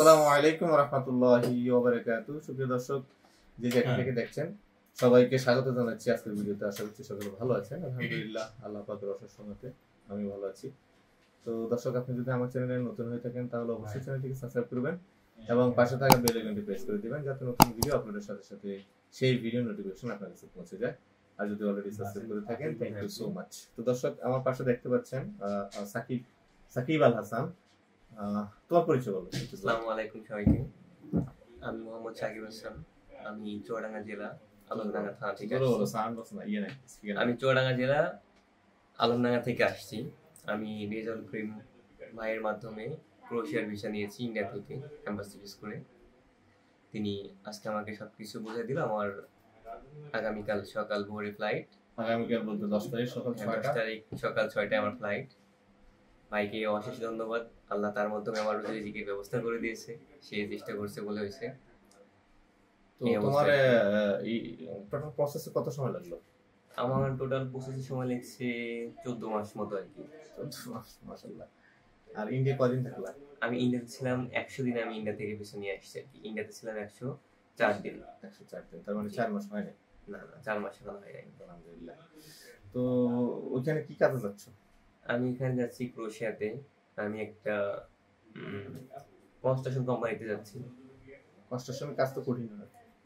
আসসালামু আলাইকুম ওয়া রাহমাতুল্লাহি ওয়া বারাকাতুহু। সুপ্রিয় দর্শক, যে যেখান থেকে দেখছেন সবাইকে স্বাগত জানাচ্ছি আজকের ভিডিওতে। আশা করছি সকলে ভালো আছেন। আলহামদুলিল্লাহ, আল্লাহ পাকের অশেষ রহমতে আমি ভালো আছি। তো দর্শক, আপনি যদি আমার চ্যানেলে নতুন হয়ে থাকেন তাহলে অবশ্যই চ্যানেলটিকে সাবস্ক্রাইব করবেন এবং পাশে থাকা বেল আইকনটি প্রেস করে দিবেন যাতে নতুন ভিডিও আপলোডের সাথে সাথে সেই ভিডিও নোটিফিকেশন আপনার কাছে পৌঁছে যায়। আর যদি অলরেডি সাবস্ক্রাইব করে থাকেন, থ্যাংক ইউ সো মাচ। তো দর্শক, আমার পাশে দেখতে পাচ্ছেন সাকিব আল হাসান। তোমার পরিচয় বলো। আসসালামু আলাইকুম সবাইকে। আমি মোহাম্মদ সাকিব হাসান। আমি চুয়াডাঙ্গা জেলা আলমডাঙ্গা থানা থেকে আসছি। আমি রেজাউল করিম ভাইয়ের মাধ্যমে ক্রোয়েশিয়ার ভিসা নিয়েছি ইন্ডিয়া থেকে অ্যাম্বাসিডার করে। তিনি আজকে আমাকে সবকিছু বুঝিয়ে দিল। আমার আগামীকাল সকাল ভোরে ফ্লাইট। আগামীকাল বলতে 10 তারিখ সকাল 6টায় আমার ফ্লাইট। ভাইকে অশেষ ধন্যবাদ। আল্লাহ তার মাধ্যমে আমার রিজিকের ব্যবস্থা করে দিয়েছে। সে চেষ্টা করছে বলে হয়েছে। তো তোমার টোটাল প্রসেসে কত সময় লাগলো? আমার টোটাল প্রসেসে সময় লাগছে 14 মাস মতো আর কি। 14 মাস, মাশাআল্লাহ। আর ইন্ডিয়া কদিন থাকলা? আমি ইন্ডিয়াতে ছিলাম 100 দিন। আমি ইন্ডিয়া থেকে ভিসা নিয়ে আসছি আর কি। ইন্ডিয়াতে ছিলাম 104 দিন। 104 দিন, তার মানে 4 মাস হয় না? না, 4 মাস এখনো হয় নাই। আলহামদুলিল্লাহ। তো ওইখানে কি কাজে যাচ্ছ? আমি এখানে যাচ্ছি ক্রোয়েশিয়াতে। আমি একটা কনস্ট্রাকশন কোম্পানিতে যাচ্ছি। কনস্ট্রাকশনের কাজ তো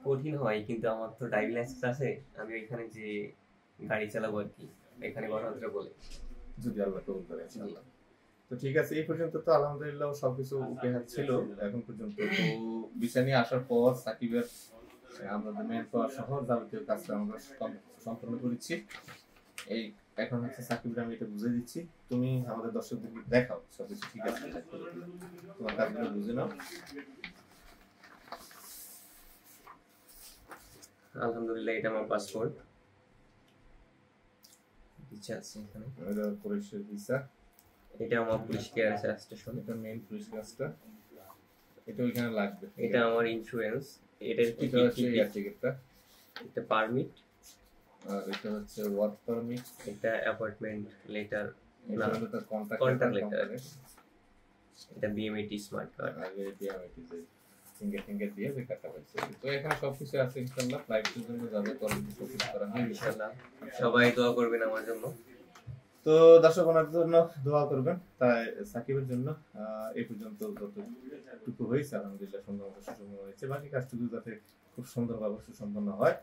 কঠিন হয়, কিন্তু আমার তো ড্রাইভিং লাইসেন্স আছে। আমি এখানে যে গাড়ি চালাবো আর কি, এখানে কথাবার্তা বলে, যদি আল্লাহ কবুল করে ইনশাআল্লাহ। তো ঠিক আছে, এই পর্যন্ত তো আলহামদুলিল্লাহ সবকিছু ওকে ছিল এখন পর্যন্ত। তো ভিসা নিয়ে আসার পর সাকিবের আমরা মেন পাওয়ার সহ যাবতীয় কাজটা আমরা সম্পন্ন করেছি। এই এখন হচ্ছে সাকিবের আমি এটা বুঝিয়ে দিচ্ছি, তুমি আমাদের দর্শকদেরকে দেখাও সবকিছু ঠিক আছে, তোমার কাজগুলো বুঝে নাও। আলহামদুলিল্লাহ, এটা আমার পাসপোর্ট। ভিসা আছে এখানে। এটা পুলিশের ভিসা। এটা আমার পুলিশ ক্লিয়ারেন্স স্টেশন। এটা মেইন পুলিশ কাজটা। এটা ওইখানে লাগবে। এটা আমার ইন্স্যুরেন্স। এটা হচ্ছে এয়ার টিকেটটা। এটা পারমিট। আর এটা হচ্ছে ওয়ার্ক পারমিট। এটা অ্যাপয়েন্টমেন্ট লেটার। এটা হলো তার কন্টাক্ট লেটার। এটা বিএমইটি স্মার্ট কার্ড। আগে বিএমইটি ফিঙ্গার দিয়ে যে কাটা হয়েছে। তো এখানে সবকিছু আছে ইনশাআল্লাহ। ফ্লাইটের জন্য যাবে কলেজে সবকিছু করা হয় ইনশাআল্লাহ। সবাই দোয়া করবেন আমার জন্য। তো দর্শক, ওনার জন্য দোয়া করবেন। তাই সাকিবের জন্য এই পর্যন্ত যতটুকু হয়েছে আলহামদুলিল্লাহ সুন্দর হয়েছে। বাকি কাজটুকু যাতে খুব সুন্দরভাবে সুসম্পন্ন হয়,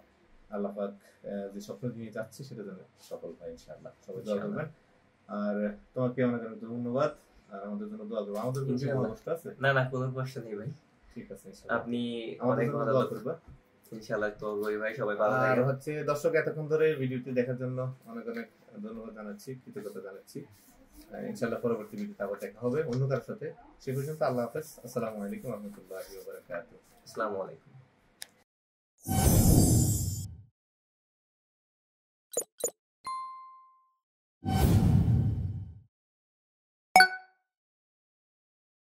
আল্লাহ পাক যে স্বপ্ন নিয়ে যাচ্ছি সেটা যেন সফল হয় ইনশাআল্লাহ। সবাই দোয়া করবেন। আর তোমাকে অনেক অনেক ধন্যবাদ। আর আমাদের জন্য দোয়া করবেন। আমাদের জন্য কোনো কষ্ট আছে? না, কোনো কষ্ট নেই ভাই। ঠিক আছে, ইনশাআল্লাহ আপনি আমাদের জন্য দোয়া করবেন ইনশাআল্লাহ। তো ভাই সবাই ভালো থাকবেন। আর হচ্ছে দর্শক, এতক্ষণ ধরে ভিডিওটি দেখার জন্য অনেক অনেক ধন্যবাদ জানাচ্ছি, কৃতজ্ঞতা জানাচ্ছি। ইনশাআল্লাহ পরবর্তী ভিডিওতে আবার দেখা হবে অন্য কারোর সাথে। সে পর্যন্ত আল্লাহ হাফেজ। আসসালামু আলাইকুম ওয়া রাহমাতুল্লাহি ওয়া বারাকাতুহু। আসসালামু আলাইকুম।